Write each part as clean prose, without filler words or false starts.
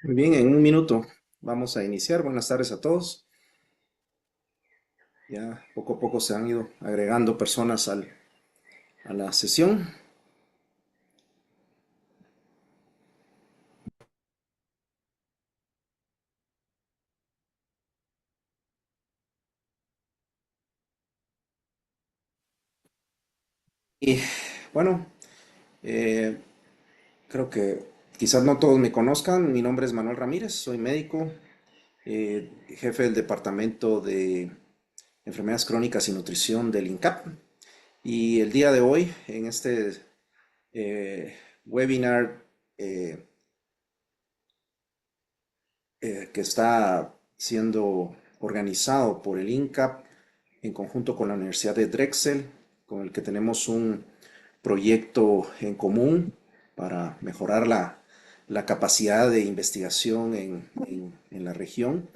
Muy bien, en un minuto vamos a iniciar. Buenas tardes a todos. Ya poco a poco se han ido agregando personas a la sesión. Y bueno, eh, creo que quizás no todos me conozcan. Mi nombre es Manuel Ramírez, soy médico, jefe del departamento de enfermedades crónicas y nutrición del INCAP. Y el día de hoy, en este webinar eh, que está siendo organizado por el INCAP en conjunto con la Universidad de Drexel, con el que tenemos un proyecto en común para mejorar la capacidad de investigación en la región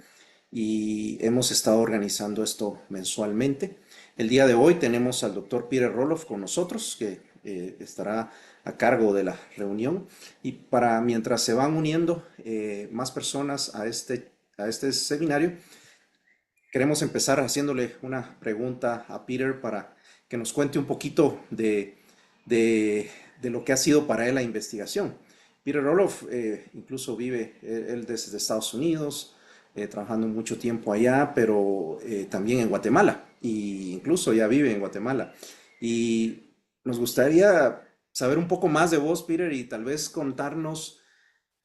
y hemos estado organizando esto mensualmente. El día de hoy tenemos al doctor Peter Roloff con nosotros, que estará a cargo de la reunión. Y para mientras se van uniendo más personas a este seminario, queremos empezar haciéndole una pregunta a Peter para que nos cuente un poquito de, de lo que ha sido para él la investigación. Peter Roloff incluso vive él desde Estados Unidos, trabajando mucho tiempo allá, pero también en Guatemala, e incluso ya vive en Guatemala. Y nos gustaría saber un poco más de vos, Peter, y tal vez contarnos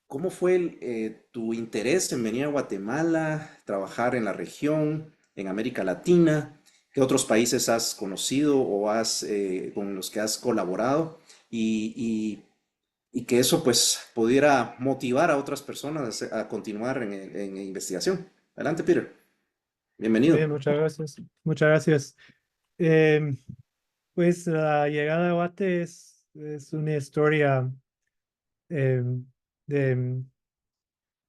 ¿cómo fue tu interés en venir a Guatemala, trabajar en la región, en América Latina? ¿Qué otros países has conocido o con los que has colaborado? Y, y que eso pues pudiera motivar a otras personas a continuar en investigación. Adelante, Peter. Muy Bienvenido. bien, muchas gracias. Muchas gracias. Em, pues la llegada a Guate es una historia em, de,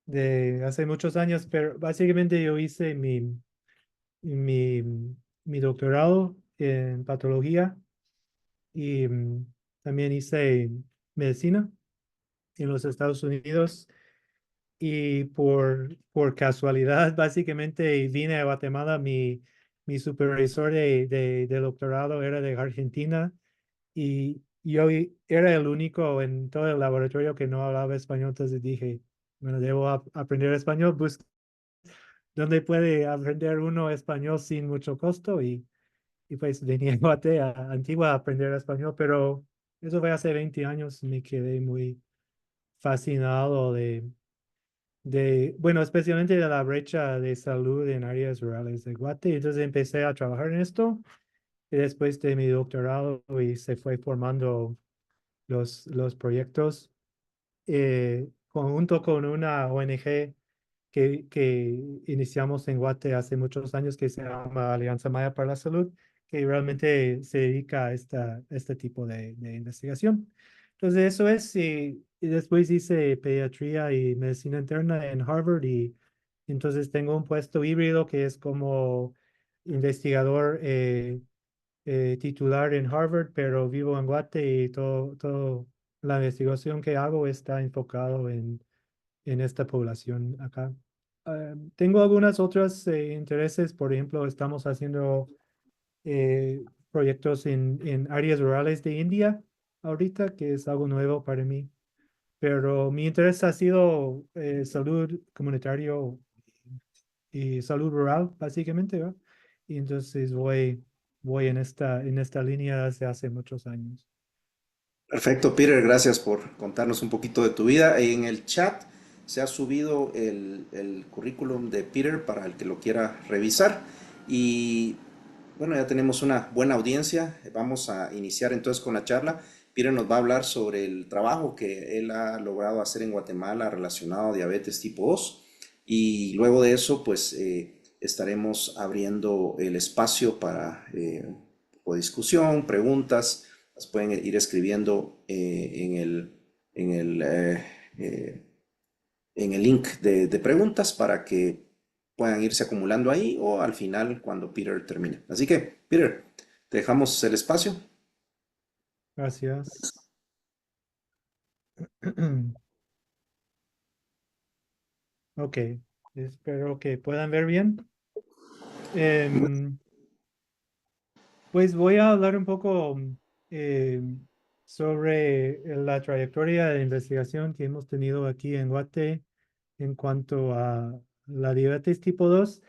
de hace muchos años, pero básicamente yo hice mi, mi doctorado en patología y también hice medicina en los Estados Unidos. Y por casualidad, básicamente vine a Guatemala. Mi supervisor de doctorado era de Argentina y yo era el único en todo el laboratorio que no hablaba español. Entonces dije, bueno, debo aprender español. ¿Dónde puede aprender uno español sin mucho costo? Y pues venía a Guate, a Antigua, a aprender español, pero eso fue hace 20 años. Me quedé muy fascinado bueno, especialmente de la brecha de salud en áreas rurales de Guate. Entonces empecé a trabajar en esto y después de mi doctorado y se fue formando los proyectos conjunto con una ONG que iniciamos en Guate hace muchos años que se llama Alianza Maya para la Salud, que realmente se dedica a este tipo de investigación. Entonces eso es, y después hice pediatría y medicina interna en Harvard y entonces tengo un puesto híbrido que es como investigador titular en Harvard, pero vivo en Guate y todo la investigación que hago está enfocado en esta población acá. Tengo algunas otras intereses, por ejemplo, estamos haciendo proyectos en áreas rurales de India ahorita, que es algo nuevo para mí, pero mi interés ha sido salud comunitario y salud rural, básicamente, ¿verdad? Y entonces voy en esta línea desde hace muchos años. Perfecto, Peter, gracias por contarnos un poquito de tu vida. En el chat se ha subido el currículum de Peter para el que lo quiera revisar. Y bueno, ya tenemos una buena audiencia. Vamos a iniciar entonces con la charla. Peter nos va a hablar sobre el trabajo que él ha logrado hacer en Guatemala relacionado a diabetes tipo 2. Y luego de eso, pues estaremos abriendo el espacio para o discusión, preguntas las pueden ir escribiendo eh, en el link de preguntas para que puedan irse acumulando ahí o al final cuando Peter termine. Así que, Peter, te dejamos el espacio. Gracias. Ok, espero que puedan ver bien. Em, pues voy a hablar un poco sobre la trayectoria de investigación que hemos tenido aquí en Guate en cuanto a la diabetes tipo 2.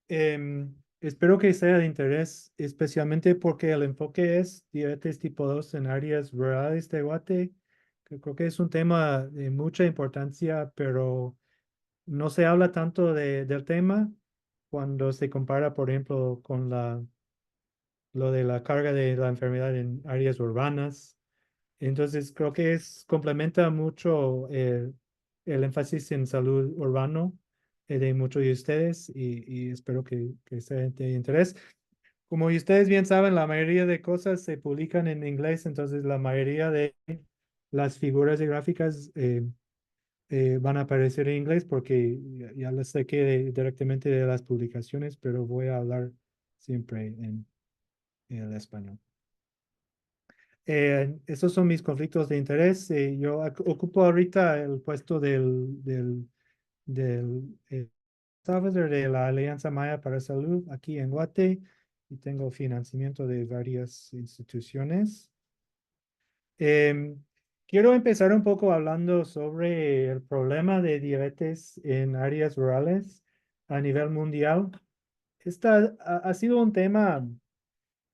Espero que sea de interés, especialmente porque el enfoque es diabetes tipo 2 en áreas rurales de Guate, que creo que es un tema de mucha importancia, pero no se habla tanto del tema cuando se compara, por ejemplo, con lo de la carga de la enfermedad en áreas urbanas. Entonces, creo que complementa mucho el énfasis en salud urbano de muchos de ustedes y espero que sea de interés. Como ustedes bien saben, la mayoría de cosas se publican en inglés, entonces la mayoría de las figuras y gráficas van a aparecer en inglés porque ya las saqué directamente de las publicaciones, pero voy a hablar siempre en el español. Esos son mis conflictos de interés. Yo ocupo ahorita el puesto del officer de la Alianza Maya para Salud aquí en Guate y tengo financiamiento de varias instituciones. Em, Quiero empezar un poco hablando sobre el problema de diabetes en áreas rurales a nivel mundial. Esta ha sido un tema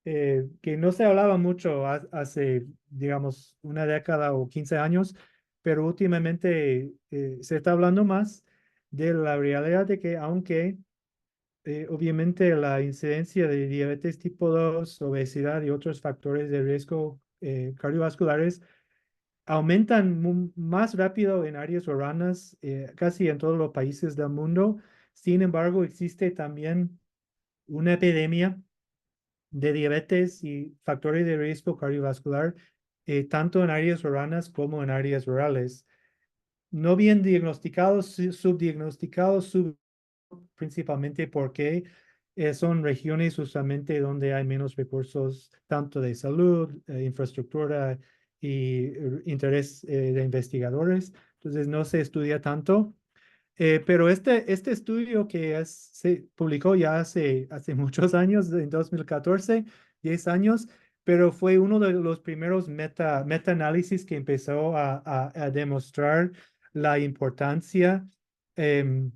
que no se hablaba mucho hace, digamos, una década o 15 años, pero últimamente se está hablando más de la realidad de que aunque obviamente la incidencia de diabetes tipo 2, obesidad y otros factores de riesgo cardiovasculares aumentan más rápido en áreas urbanas, casi en todos los países del mundo. Sin embargo, existe también una epidemia de diabetes y factores de riesgo cardiovascular, tanto en áreas urbanas como en áreas rurales. No bien diagnosticados, subdiagnosticados, principalmente porque son regiones usualmente donde hay menos recursos, tanto de salud, infraestructura y interés de investigadores. Entonces no se estudia tanto. Pero este estudio se publicó ya hace muchos años, en 2014, 10 años, pero fue uno de los primeros meta-análisis que empezó a demostrar la importancia em,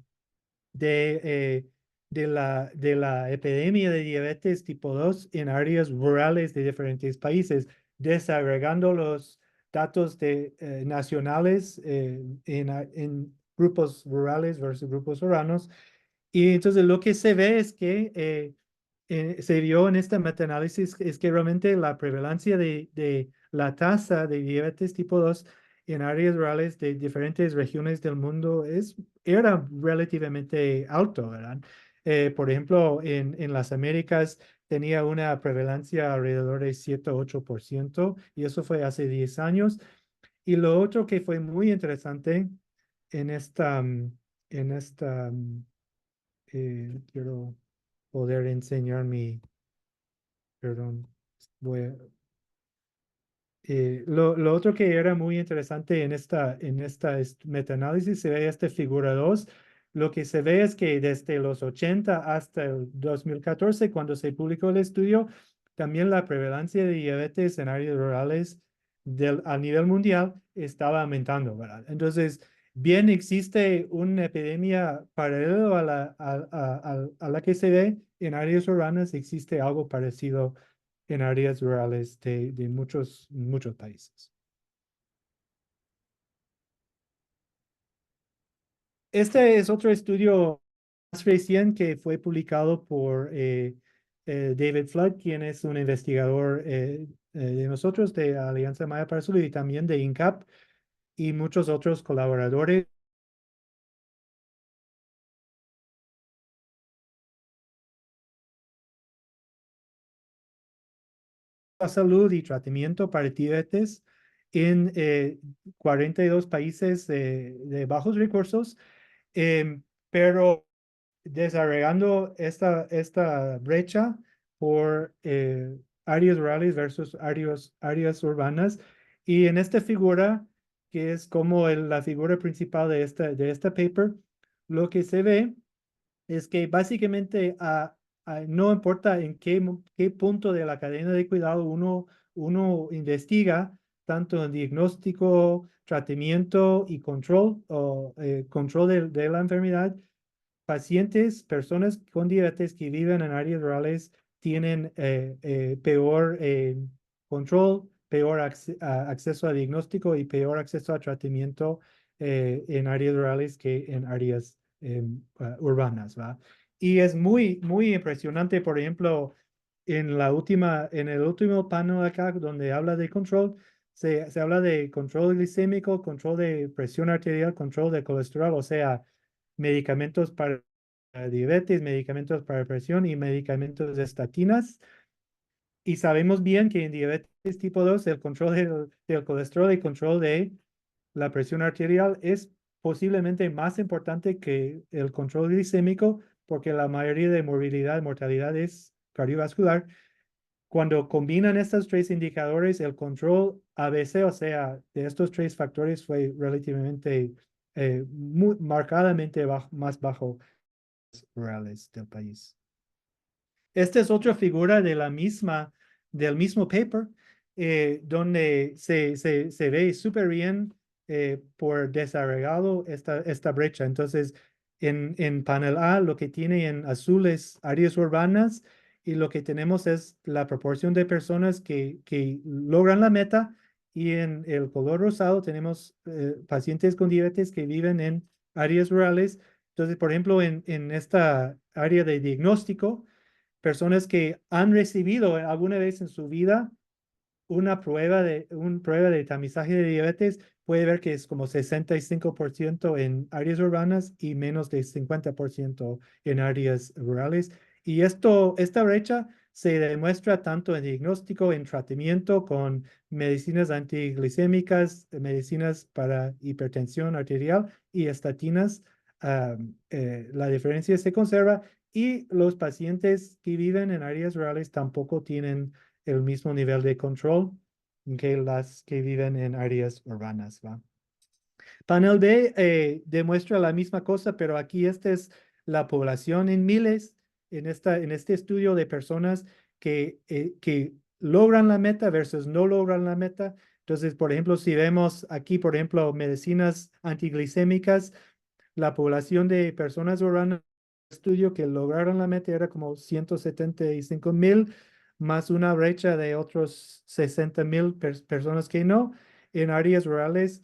de, eh, de la epidemia de diabetes tipo 2 en áreas rurales de diferentes países, desagregando los datos nacionales en grupos rurales versus grupos urbanos. Y entonces lo que se ve es que se vio en este metaanálisis es que realmente la prevalencia de la tasa de diabetes tipo 2 en áreas rurales de diferentes regiones del mundo era relativamente alto, ¿verdad? Por ejemplo, en las Américas tenía una prevalencia alrededor de 7 u 8% y eso fue hace 10 años. Y lo otro que fue muy interesante en quiero poder enseñar perdón, voy a, lo otro que era muy interesante en esta metaanálisis se ve esta figura 2. Lo que se ve es que desde los 80 hasta el 2014, cuando se publicó el estudio, también la prevalencia de diabetes en áreas rurales a nivel mundial estaba aumentando, ¿verdad? Entonces, bien existe una epidemia paralela a la que se ve en áreas urbanas, existe algo parecido en áreas rurales de muchos países. Este es otro estudio más reciente que fue publicado por David Flood, quien es un investigador de nosotros, de Alianza Maya para Salud y también de INCAP y muchos otros colaboradores. Salud y tratamiento para diabetes en 42 países de bajos recursos, pero desagregando esta brecha por áreas rurales versus áreas urbanas. Y en esta figura, que es como la figura principal de esta paper, lo que se ve es que básicamente no importa en qué punto de la cadena de cuidado uno investiga, tanto en diagnóstico, tratamiento y control o control de la enfermedad, pacientes, personas con diabetes que viven en áreas rurales tienen peor control, peor acceso a diagnóstico y peor acceso a tratamiento en áreas rurales que en áreas urbanas, ¿va? Y es muy impresionante, por ejemplo, en el último panel acá, donde habla de control, se habla de control glicémico, control de presión arterial, control de colesterol, o sea, medicamentos para diabetes, medicamentos para presión y medicamentos de estatinas. Y sabemos bien que en diabetes tipo 2 el control del colesterol y control de la presión arterial es posiblemente más importante que el control glicémico porque la mayoría de morbilidad y mortalidad es cardiovascular. Cuando combinan estos tres indicadores, el control ABC, o sea, de estos tres factores fue relativamente, marcadamente más bajo rurales del país. Esta es otra figura del mismo paper, donde se ve súper bien por desagregado esta brecha. Entonces, en panel A, lo que tiene en azul es áreas urbanas y lo que tenemos es la proporción de personas que logran la meta y en el color rosado tenemos pacientes con diabetes que viven en áreas rurales. Entonces, por ejemplo, en esta área de diagnóstico, personas que han recibido alguna vez en su vida una prueba de tamizaje de diabetes, puede ver que es como 65% en áreas urbanas y menos de 50% en áreas rurales. Y esta brecha se demuestra tanto en diagnóstico, en tratamiento con medicinas antiglicémicas, medicinas para hipertensión arterial y estatinas. La diferencia se conserva y los pacientes que viven en áreas rurales tampoco tienen el mismo nivel de control que las que viven en áreas urbanas, ¿va? Panel B demuestra la misma cosa, pero aquí esta es la población en miles, en este estudio de personas que logran la meta versus no logran la meta. Entonces, por ejemplo, si vemos aquí, por ejemplo, medicinas antiglicémicas, la población de personas urbanas estudio que lograron la meta era como 175,000, más una brecha de otros 60,000 personas que no. En áreas rurales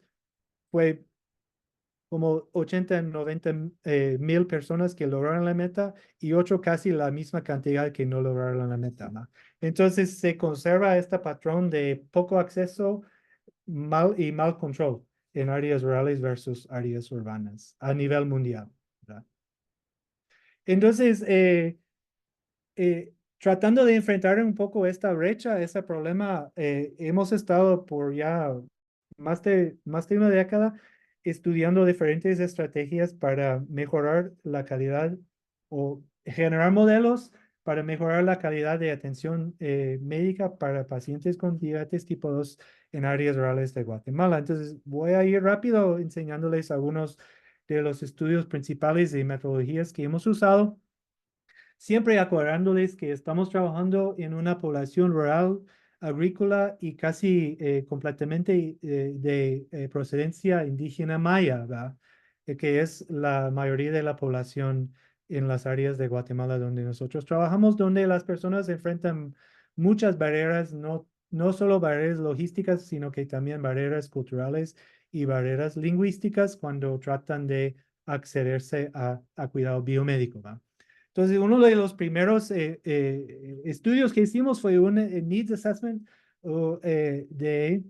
fue como 80, 90 mil personas que lograron la meta y otro casi la misma cantidad que no lograron la meta, ¿no? Entonces se conserva este patrón de poco acceso mal control en áreas rurales versus áreas urbanas a nivel mundial, ¿verdad? Entonces, tratando de enfrentar un poco esta brecha, ese problema, hemos estado por ya más de una década estudiando diferentes estrategias para mejorar la calidad o generar modelos para mejorar la calidad de atención médica para pacientes con diabetes tipo 2 en áreas rurales de Guatemala. Entonces, voy a ir rápido enseñándoles algunos de los estudios principales y metodologías que hemos usado, siempre acordándoles que estamos trabajando en una población rural, agrícola y casi completamente de procedencia indígena maya, ¿verdad? Que es la mayoría de la población en las áreas de Guatemala donde nosotros trabajamos, donde las personas enfrentan muchas barreras, no solo barreras logísticas, sino que también barreras culturales y barreras lingüísticas cuando tratan de accederse a cuidado biomédico, ¿va? Entonces, uno de los primeros estudios que hicimos fue un needs assessment de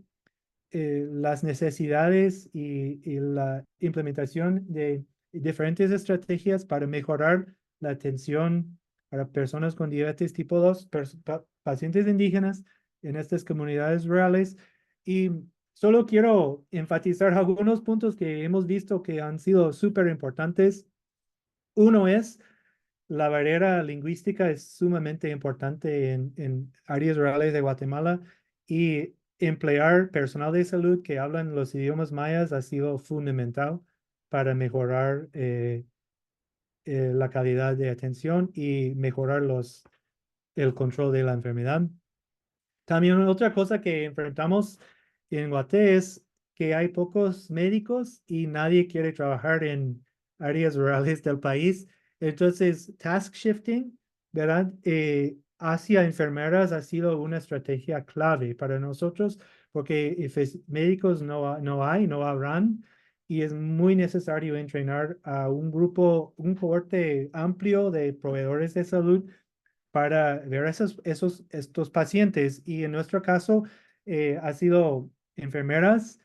las necesidades y la implementación de diferentes estrategias para mejorar la atención para personas con diabetes tipo 2, pacientes indígenas en estas comunidades rurales. Y solo quiero enfatizar algunos puntos que hemos visto que han sido súper importantes. Uno es la barrera lingüística es sumamente importante en áreas rurales de Guatemala y emplear personal de salud que hablan los idiomas mayas ha sido fundamental para mejorar la calidad de atención y mejorar el control de la enfermedad. También otra cosa que enfrentamos en Guaté es que hay pocos médicos y nadie quiere trabajar en áreas rurales del país. Entonces, task shifting, ¿verdad? Hacia enfermeras ha sido una estrategia clave para nosotros porque médicos no habrán y es muy necesario entrenar a un grupo, un cohorte amplio de proveedores de salud para ver estos pacientes. Y en nuestro caso ha sido enfermeras,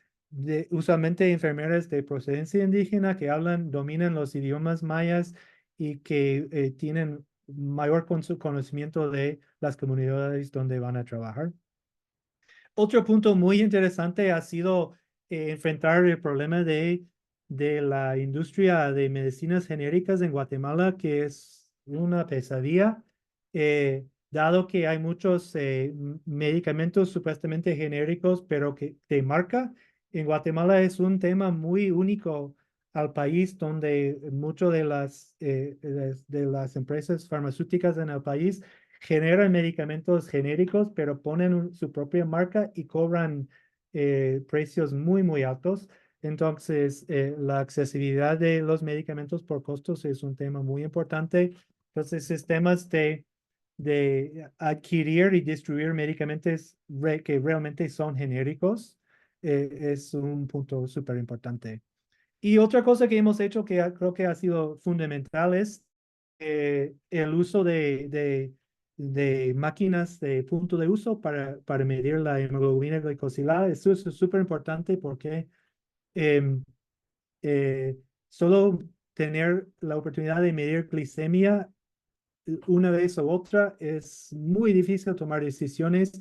usualmente enfermeras de procedencia indígena que dominan los idiomas mayas y que tienen mayor conocimiento de las comunidades donde van a trabajar. Otro punto muy interesante ha sido enfrentar el problema de la industria de medicinas genéricas en Guatemala, que es una pesadilla, dado que hay muchos medicamentos supuestamente genéricos, pero que de marca. En Guatemala es un tema muy único al país, donde muchas de las empresas farmacéuticas en el país generan medicamentos genéricos, pero ponen su propia marca y cobran precios muy, muy altos. Entonces, la accesibilidad de los medicamentos por costos es un tema muy importante. Entonces, sistemas de adquirir y distribuir medicamentos que realmente son genéricos es un punto súper importante. Y otra cosa que hemos hecho que creo que ha sido fundamental es el uso de máquinas de punto de uso para medir la hemoglobina glicosilada. Eso es súper importante porque em, eh, solo tener la oportunidad de medir glicemia una vez u otra es muy difícil tomar decisiones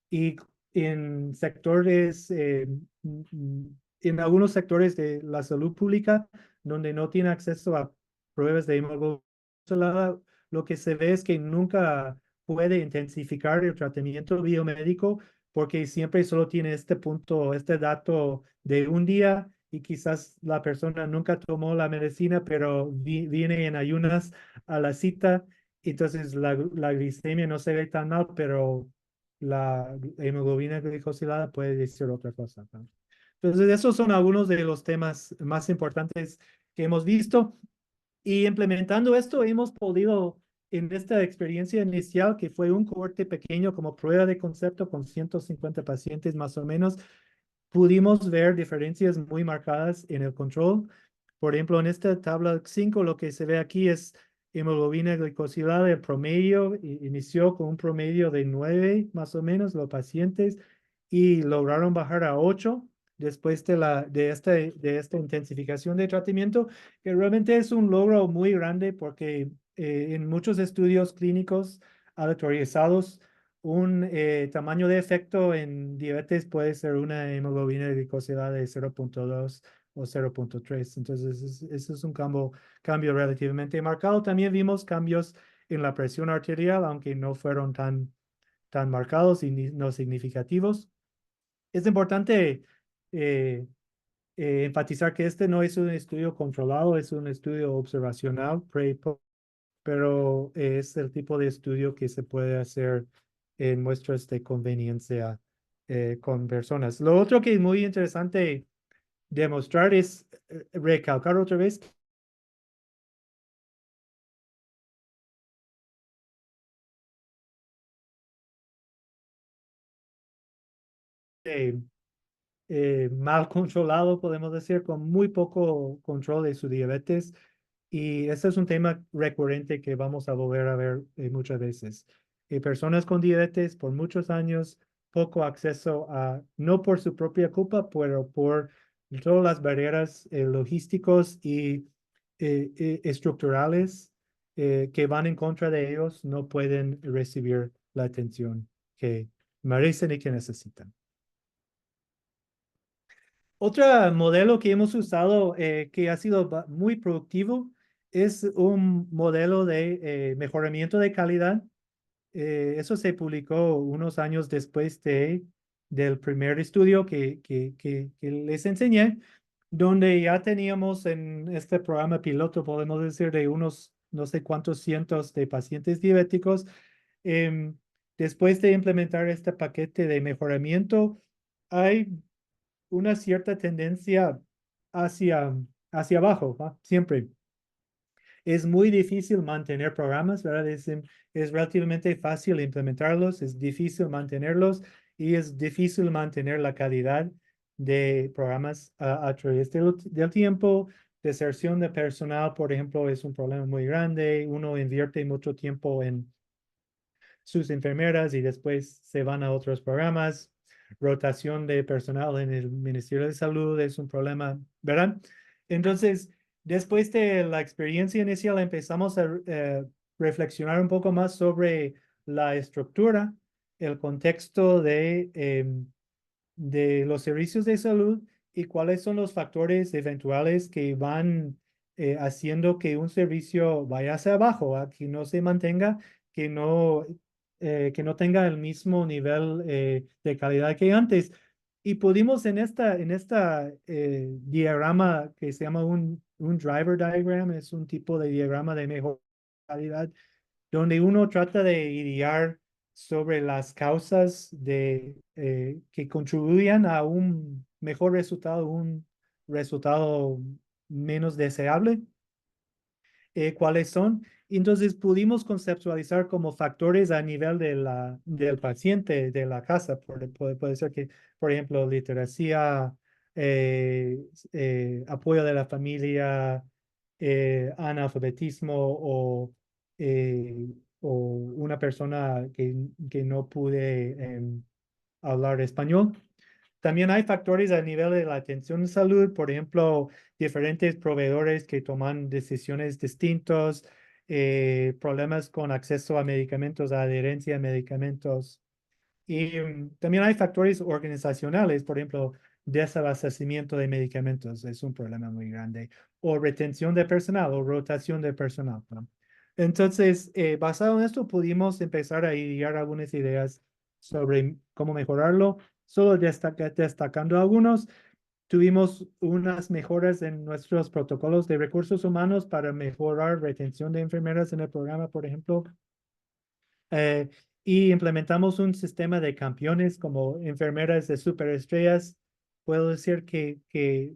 y en sectores, en algunos sectores de la salud pública donde no tiene acceso a pruebas de hemoglobina, lo que se ve es que nunca puede intensificar el tratamiento biomédico porque siempre solo tiene este punto, este dato de un día y quizás la persona nunca tomó la medicina, pero viene en ayunas a la cita. Entonces la glicemia no se ve tan mal, pero la hemoglobina glicosilada puede decir otra cosa, ¿no? Entonces, esos son algunos de los temas más importantes que hemos visto. Y implementando esto, hemos podido, en esta experiencia inicial, que fue un cohorte pequeño como prueba de concepto con 150 pacientes más o menos, pudimos ver diferencias muy marcadas en el control. Por ejemplo, en esta tabla 5, lo que se ve aquí es hemoglobina glicosilada, el promedio, inició con un promedio de 9 más o menos los pacientes y lograron bajar a 8 después de esta intensificación de tratamiento, que realmente es un logro muy grande porque en muchos estudios clínicos aleatorizados, un tamaño de efecto en diabetes puede ser una hemoglobina glicosilada de 0,2 o 0,3. Entonces, ese es un cambio relativamente marcado. También vimos cambios en la presión arterial, aunque no fueron tan marcados y no significativos. Es importante eh, enfatizar que este no es un estudio controlado, es un estudio observacional, pero es el tipo de estudio que se puede hacer en muestras de conveniencia con personas. Lo otro que es muy interesante demostrar es recalcar otra vez que mal controlado, podemos decir, con muy poco control de su diabetes. Y ese es un tema recurrente que vamos a volver a ver muchas veces. Personas con diabetes por muchos años, poco acceso a, no por su propia culpa, pero por todas las barreras logísticos y estructurales que van en contra de ellos, no pueden recibir la atención que merecen y que necesitan. Otro modelo que hemos usado que ha sido muy productivo es un modelo de mejoramiento de calidad. Eso se publicó unos años después del primer estudio que les enseñé, donde ya teníamos en este programa piloto, podemos decir, de unos no sé cuántos cientos de pacientes diabéticos. em, Después de implementar este paquete de mejoramiento, hay una cierta tendencia hacia, hacia abajo, ¿va? Siempre. Es muy difícil mantener programas, ¿verdad? Es relativamente fácil implementarlos, es difícil mantenerlos y es difícil mantener la calidad de programas a través del tiempo. Deserción de personal, por ejemplo, es un problema muy grande. Uno invierte mucho tiempo en sus enfermeras y después se van a otros programas. Rotación de personal en el Ministerio de Salud es un problema, ¿verdad? Entonces, después de la experiencia inicial, empezamos a reflexionar un poco más sobre la estructura, el contexto de los servicios de salud y cuáles son los factores eventuales que van haciendo que un servicio vaya hacia abajo, que no se mantenga, que no tenga el mismo nivel de calidad que antes. Y pudimos en esta diagrama que se llama un driver diagram, es un tipo de diagrama de mejor calidad donde uno trata de idear sobre las causas que contribuyan a un mejor resultado, un resultado menos deseable, cuáles son. Entonces pudimos conceptualizar como factores a nivel del paciente, de la casa. Puede ser que, por ejemplo, literacia, apoyo de la familia, analfabetismo eh, o una persona que no pude hablar español. También hay factores a nivel de la atención de salud, por ejemplo, diferentes proveedores que toman decisiones distintas, problemas con acceso a medicamentos, adherencia a medicamentos. Y también hay factores organizacionales, por ejemplo, desabastecimiento de medicamentos es un problema muy grande, o retención de personal o rotación de personal, ¿no? Entonces, basado en esto, pudimos empezar a idear algunas ideas sobre cómo mejorarlo. Solo destacando algunos, tuvimos unas mejoras en nuestros protocolos de recursos humanos para mejorar retención de enfermeras en el programa, por ejemplo. Eh, y implementamos un sistema de campeones como enfermeras de superestrellas. Puedo decir que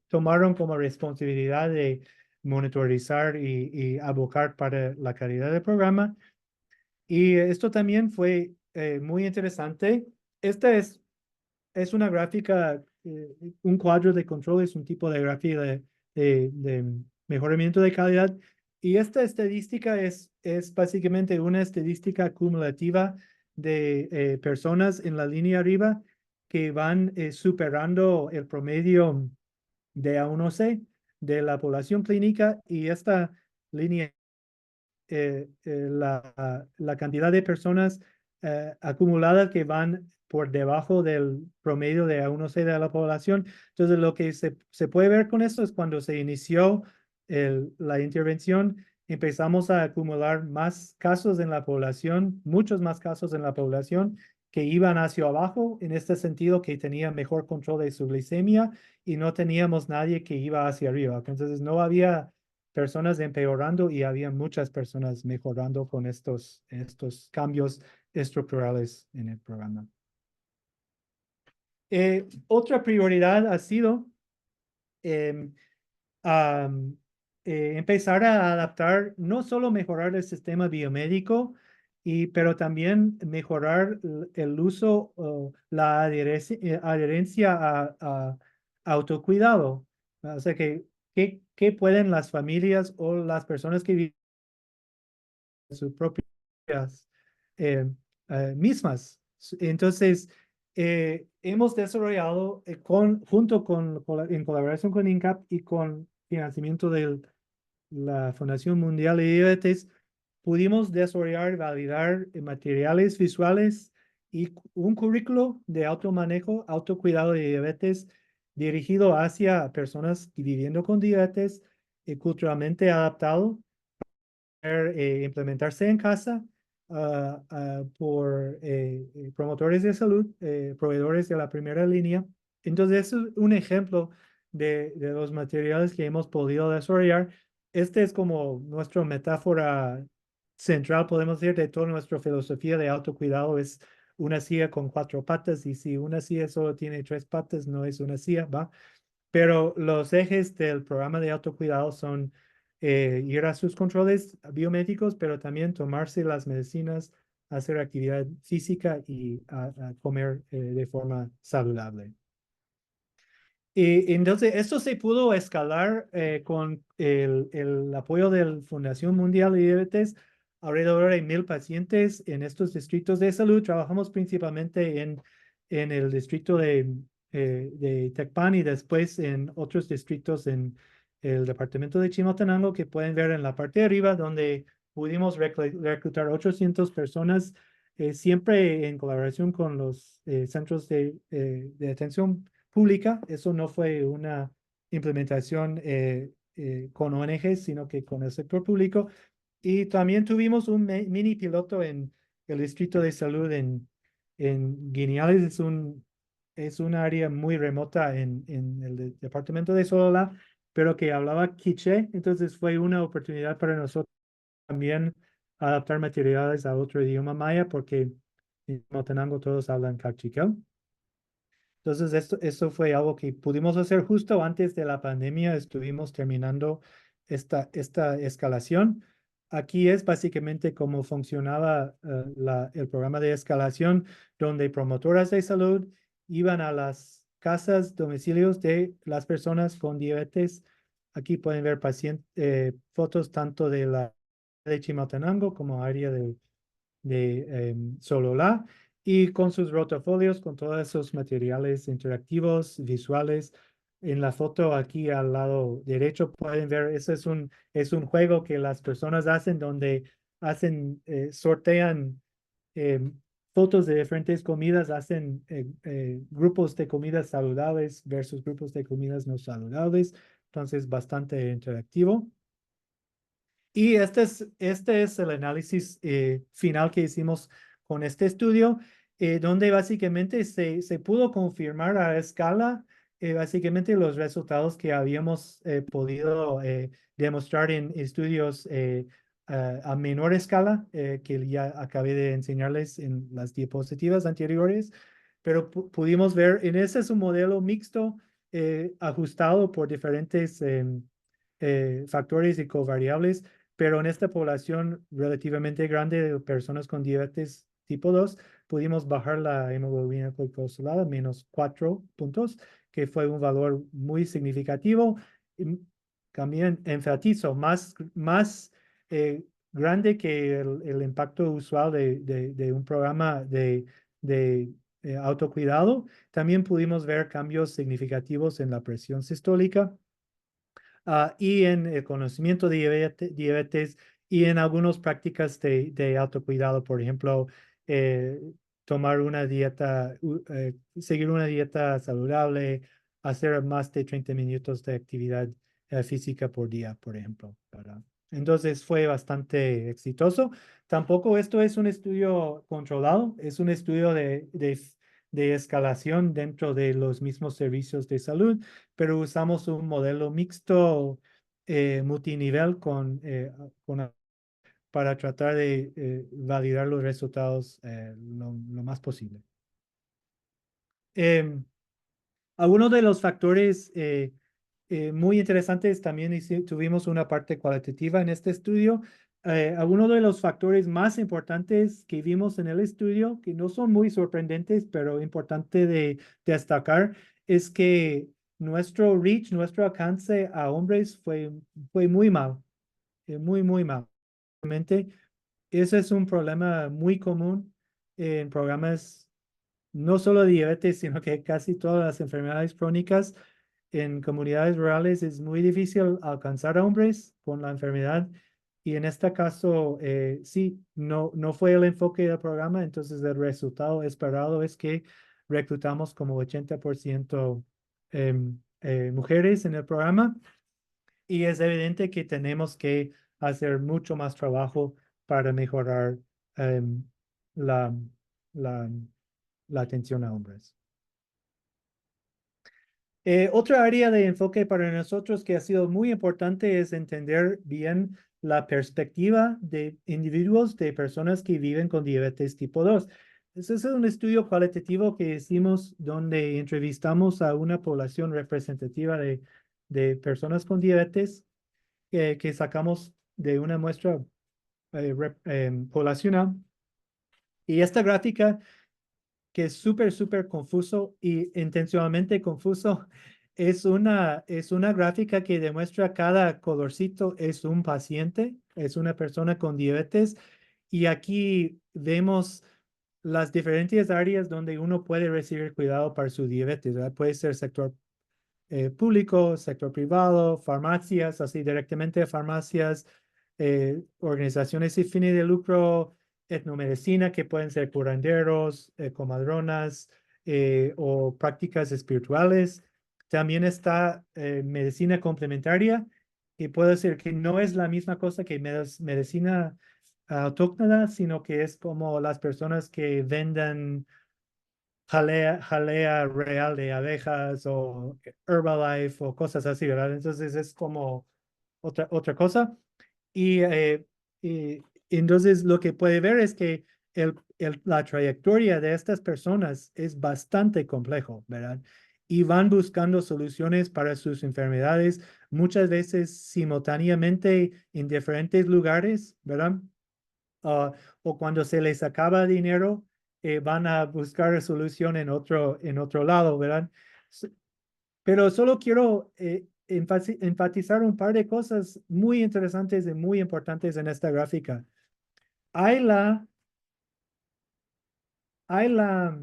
tomaron como responsabilidad de monitorizar y abocar para la calidad del programa. Y esto también fue muy interesante. Esta es una gráfica, un cuadro de control, es un tipo de gráfica de mejoramiento de calidad. Y esta estadística es básicamente una estadística acumulativa de personas en la línea arriba que van superando el promedio de A1C de la población clínica y esta línea la cantidad de personas acumuladas que van por debajo del promedio de A1C de la población. Entonces, lo que se puede ver con esto es cuando se inició la intervención, empezamos a acumular más casos en la población, muchos más casos en la población que iban hacia abajo, en este sentido que tenían mejor control de su glicemia y no teníamos nadie que iba hacia arriba. Entonces, no había personas empeorando y había muchas personas mejorando con estos cambios estructurales en el programa. Otra prioridad ha sido em, am, empezar a adaptar, no solo mejorar el sistema biomédico, pero también mejorar el uso, la adherencia a autocuidado. O sea, ¿qué pueden las familias o las personas que viven sus propias mismas? Entonces, hemos desarrollado en colaboración con INCAP y con financiamiento de la Fundación Mundial de Diabetes, pudimos desarrollar y validar materiales visuales y un currículo de automanejo, autocuidado de diabetes dirigido hacia personas viviendo con diabetes, culturalmente adaptado implementarse en casa por promotores de salud, proveedores de la primera línea. Entonces, es un ejemplo de los materiales que hemos podido desarrollar. Este es como nuestra metáfora central, podemos decir, de toda nuestra filosofía de autocuidado. Es una silla con 4 patas, y si una silla solo tiene 3 patas, no es una silla, ¿va? Pero los ejes del programa de autocuidado son ir a sus controles biomédicos, pero también tomarse las medicinas, hacer actividad física y a comer de forma saludable. Y entonces, esto se pudo escalar con el apoyo de la Fundación Mundial de Diabetes. Alrededor de 1,000 pacientes en estos distritos de salud. Trabajamos principalmente en el distrito de Tecpan, y después en otros distritos en el departamento de Chimaltenango, que pueden ver en la parte de arriba, donde pudimos reclutar 800 personas, siempre en colaboración con los centros de atención pública. Eso no fue una implementación con ONGs, sino que con el sector público. Y también tuvimos un mini piloto en el distrito de salud en Guineales. Es un área muy remota en el departamento de Sololá, pero que hablaba quiché. Entonces fue una oportunidad para nosotros también adaptar materiales a otro idioma maya, porque en Motenango todos hablan cachiquel. Entonces, esto fue algo que pudimos hacer justo antes de la pandemia. Estuvimos terminando esta escalación. Aquí es básicamente cómo funcionaba el programa de escalación, donde promotoras de salud iban a las casas, domicilios de las personas con diabetes. Aquí pueden ver fotos tanto de la de Chimaltenango como área de Sololá, y con sus rotafolios, con todos esos materiales interactivos, visuales. En la foto aquí al lado derecho pueden ver, ese es un juego que las personas hacen, donde sortean eh, fotos de diferentes comidas, hacen grupos de comidas saludables versus grupos de comidas no saludables. Entonces, bastante interactivo. Y este es el análisis final que hicimos con este estudio, donde básicamente se pudo confirmar a escala básicamente los resultados que habíamos podido demostrar en estudios a menor escala, que ya acabé de enseñarles en las diapositivas anteriores. Pero pudimos ver, ese es un modelo mixto ajustado por diferentes factores y covariables, pero en esta población relativamente grande de personas con diabetes tipo 2, pudimos bajar la hemoglobina glicosilada -4 puntos, que fue un valor muy significativo. Y también enfatizo, más grande que el impacto usual de un programa de autocuidado. También pudimos ver cambios significativos en la presión sistólica, y en el conocimiento de diabetes, y en algunas prácticas de autocuidado. Por ejemplo, eh, tomar una dieta, seguir una dieta saludable, hacer más de 30 minutos de actividad física por día, por ejemplo. Entonces fue bastante exitoso. Tampoco esto es un estudio controlado, es un estudio de escalación dentro de los mismos servicios de salud, pero usamos un modelo mixto multinivel para tratar de validar los resultados lo más posible. Em, Algunos de los factores muy interesantes, también tuvimos una parte cualitativa en este estudio. Algunos de los factores más importantes que vimos en el estudio, que no son muy sorprendentes, pero importante de destacar, es que nuestro reach, nuestro alcance a hombres fue muy mal, muy mal. Realmente, ese es un problema muy común en programas no solo de diabetes, sino que casi todas las enfermedades crónicas. En comunidades rurales es muy difícil alcanzar a hombres con la enfermedad, y en este caso sí, no fue el enfoque del programa. Entonces el resultado esperado es que reclutamos como 80% mujeres en el programa, y es evidente que tenemos que hacer mucho más trabajo para mejorar em, la, la, la atención a hombres. Otra área de enfoque para nosotros que ha sido muy importante es entender bien la perspectiva de individuos, de personas que viven con diabetes tipo 2. Ese es un estudio cualitativo que hicimos donde entrevistamos a una población representativa de personas con diabetes que sacamos de una muestra poblacional. Y esta gráfica que es súper confuso y intencionalmente confuso. Es una gráfica que demuestra cada colorcito es un paciente, es una persona con diabetes. Y aquí vemos las diferentes áreas donde uno puede recibir cuidado para su diabetes, ¿verdad? Puede ser sector público, sector privado, farmacias, así directamente farmacias, organizaciones sin fines de lucro, etnomedicina, que pueden ser curanderos, comadronas o prácticas espirituales. También está medicina complementaria, que puede ser que no es la misma cosa que medicina autóctona, sino que es como las personas que vendan jalea real de abejas o Herbalife o cosas así, ¿verdad? Entonces es como otra cosa. Y, y entonces lo que puede ver es que la trayectoria de estas personas es bastante complejo, ¿verdad? Y van buscando soluciones para sus enfermedades, muchas veces simultáneamente en diferentes lugares, ¿verdad? ah, o cuando se les acaba dinero, van a buscar solución en otro lado, ¿verdad? Pero solo quiero enfatizar un par de cosas muy interesantes y muy importantes en esta gráfica. Hay la, hay la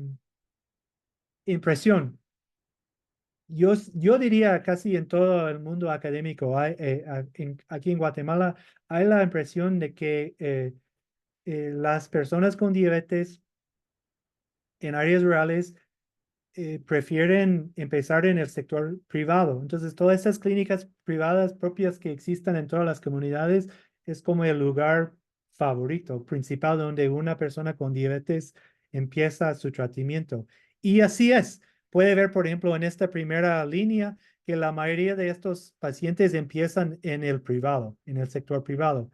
impresión, yo diría casi en todo el mundo académico, aquí en Guatemala, hay la impresión de que las personas con diabetes en áreas rurales prefieren empezar en el sector privado. Entonces, todas esas clínicas privadas propias que existan en todas las comunidades es como el lugar favorito, principal, donde una persona con diabetes empieza su tratamiento. Y así es. Puede ver, por ejemplo, en esta primera línea que la mayoría de estos pacientes empiezan en el privado, en el sector privado.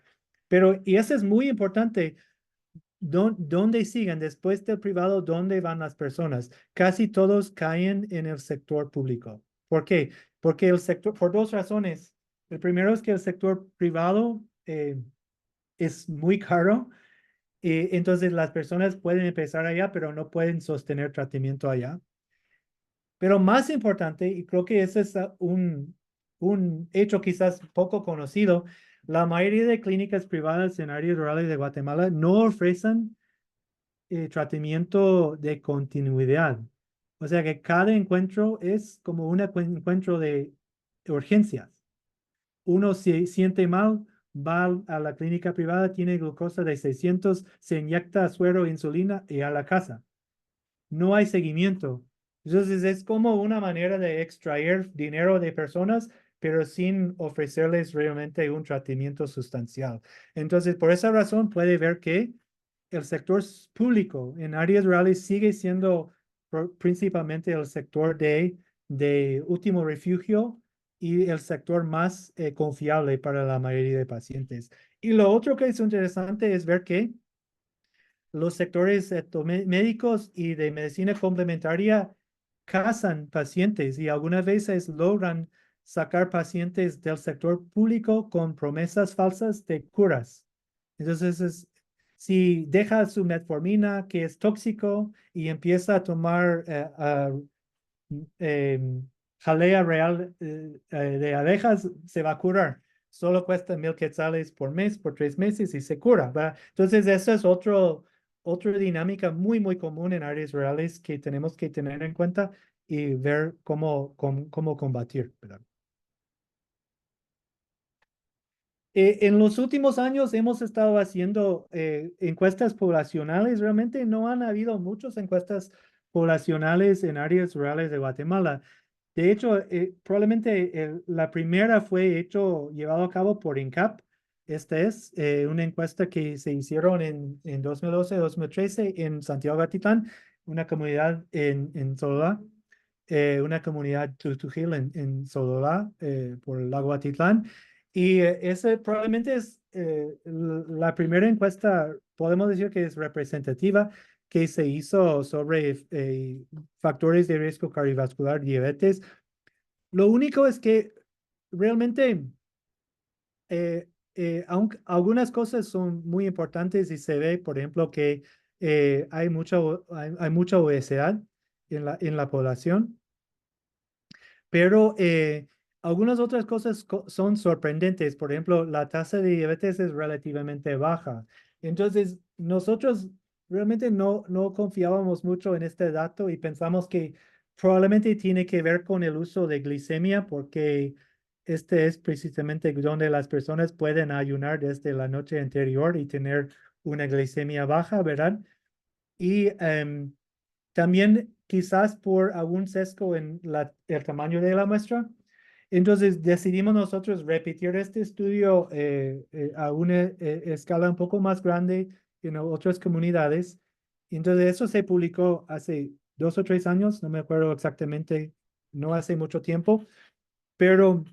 Pero, y eso es muy importante, ¿dónde siguen después del privado? ¿Dónde van las personas? Casi todos caen en el sector público. ¿Por qué? Porque el sector, por dos razones. El primero es que el sector privado es muy caro. Entonces las personas pueden empezar allá, pero no pueden sostener tratamiento allá. Pero más importante, y creo que ese es un hecho quizás poco conocido, la mayoría de clínicas privadas en áreas rurales de Guatemala no ofrecen tratamiento de continuidad. O sea que cada encuentro es como un encuentro de urgencias. Uno se siente mal, va a la clínica privada, tiene glucosa de 600, se inyecta suero, insulina y a la casa. No hay seguimiento. Entonces es como una manera de extraer dinero de personas, pero sin ofrecerles realmente un tratamiento sustancial. Entonces, por esa razón puede ver que el sector público en áreas rurales sigue siendo principalmente el sector de último refugio y el sector más confiable para la mayoría de pacientes. Y lo otro que es interesante es ver que los sectores médicos y de medicina complementaria casan pacientes y algunas veces logran sacar pacientes del sector público con promesas falsas de curas. Entonces, si deja su metformina, que es tóxico, y empieza a tomar jalea real de abejas, se va a curar. Solo cuesta 1,000 quetzales por mes, por 3 meses y se cura, ¿verdad? Entonces, eso es otra dinámica muy común en áreas rurales que tenemos que tener en cuenta y ver cómo combatir, ¿verdad? En los últimos años hemos estado haciendo encuestas poblacionales. Realmente no han habido muchas encuestas poblacionales en áreas rurales de Guatemala. De hecho, probablemente la primera fue llevado a cabo por INCAP. Esta es una encuesta que se hicieron en 2012-2013 en Santiago Atitlán, una comunidad en Sololá. una comunidad Tutujil en Sololá, por el lago Atitlán. Y ese probablemente es la primera encuesta, podemos decir que es representativa, que se hizo sobre factores de riesgo cardiovascular, diabetes. Lo único es que realmente aunque algunas cosas son muy importantes y se ve, por ejemplo, que hay mucha obesidad en la población, pero algunas otras cosas son sorprendentes. Por ejemplo, la tasa de diabetes es relativamente baja. Entonces, nosotros realmente no confiábamos mucho en este dato y pensamos que probablemente tiene que ver con el uso de glicemia, porque este es precisamente donde las personas pueden ayunar desde la noche anterior y tener una glicemia baja, ¿verdad? Y también quizás por algún sesgo en el tamaño de la muestra. Entonces decidimos nosotros repetir este estudio a una escala un poco más grande en otras comunidades. Entonces eso se publicó hace 2 o 3 años, no me acuerdo exactamente, no hace mucho tiempo, pero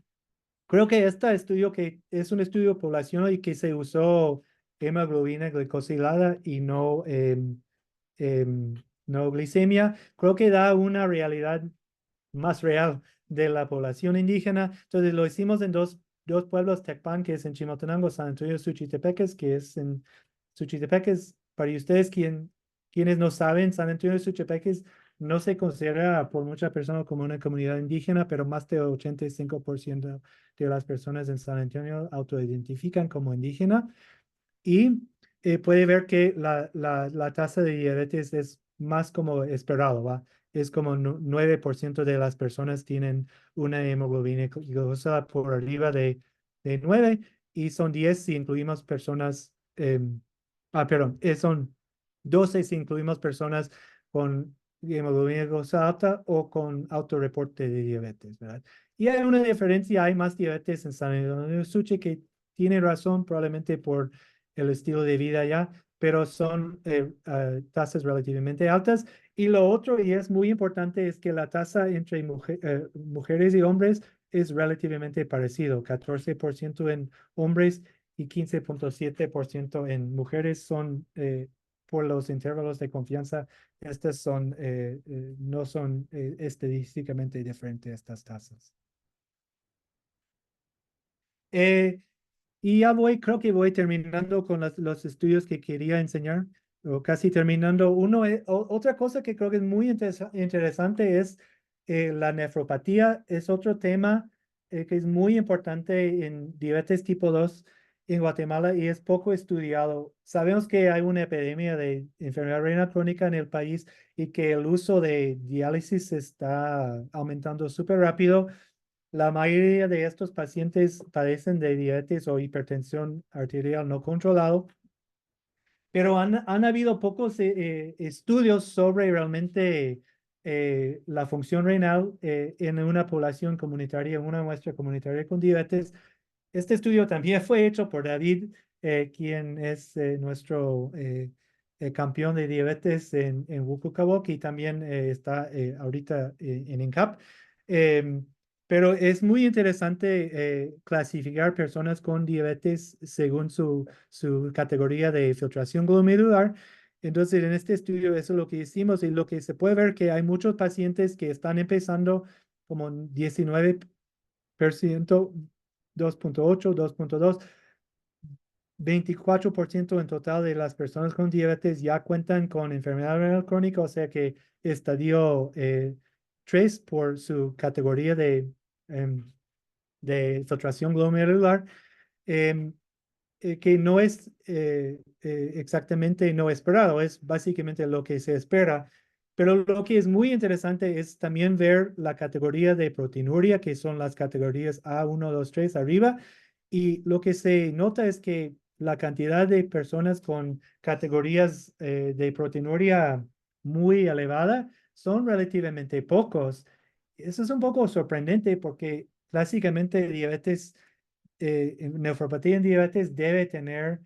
creo que este estudio que es un estudio poblacional y que se usó hemoglobina glicosilada y em, no glicemia, creo que da una realidad más real de la población indígena. Entonces lo hicimos en dos pueblos, Tecpan, que es en Chimaltenango, San Antonio de Suchitepeques, que es en Suchitepeques. Para ustedes, quienes no saben, San Antonio de Suchitepeques no se considera por muchas personas como una comunidad indígena, pero más de 85% de las personas en San Antonio autoidentifican como indígena. Y puede ver que la tasa de diabetes es más como esperado, ¿va? Es como 9% de las personas tienen una hemoglobina glucosa por arriba de 9, y son 10 si incluimos personas, perdón, son 12 si incluimos personas con hemoglobina glucosa alta o con autorreporte de diabetes, ¿verdad? Y hay una diferencia, hay más diabetes en San Antonio Suche, que tiene razón probablemente por el estilo de vida ya, pero son tasas relativamente altas. Y lo otro, y es muy importante, es que la tasa entre mujeres y hombres es relativamente parecido, 14% en hombres y 15.7% en mujeres. Son por los intervalos de confianza, estas son, no son estadísticamente diferentes estas tasas. Eh, Y ya creo que voy terminando con los estudios que quería enseñar, o casi terminando. Otra cosa que creo que es muy interesante es la nefropatía. Es otro tema que es muy importante en diabetes tipo 2 en Guatemala y es poco estudiado. Sabemos que hay una epidemia de enfermedad renal crónica en el país y que el uso de diálisis está aumentando súper rápido. La mayoría de estos pacientes padecen de diabetes o hipertensión arterial no controlado, pero han habido pocos estudios sobre realmente la función renal en una población comunitaria, en una muestra comunitaria con diabetes. Este estudio también fue hecho por David, quien es nuestro campeón de diabetes en Wukukabuq, y también está ahorita en INCAP. Em, pero es muy interesante clasificar personas con diabetes según su categoría de filtración glomerular. Entonces, en este estudio eso es lo que hicimos, y lo que se puede ver que hay muchos pacientes que están empezando como 19%, 2.8, 2.2, 24% en total de las personas con diabetes ya cuentan con enfermedad renal crónica, o sea que estadio 3 por su categoría em, de filtración glomerular, em, que no es exactamente no esperado, es básicamente lo que se espera. Pero lo que es muy interesante es también ver la categoría de proteinuria, que son las categorías A1, 2, 3 arriba. Y lo que se nota es que la cantidad de personas con categorías de proteinuria muy elevada son relativamente pocos. Eso es un poco sorprendente porque clásicamente diabetes, nefropatía en diabetes debe tener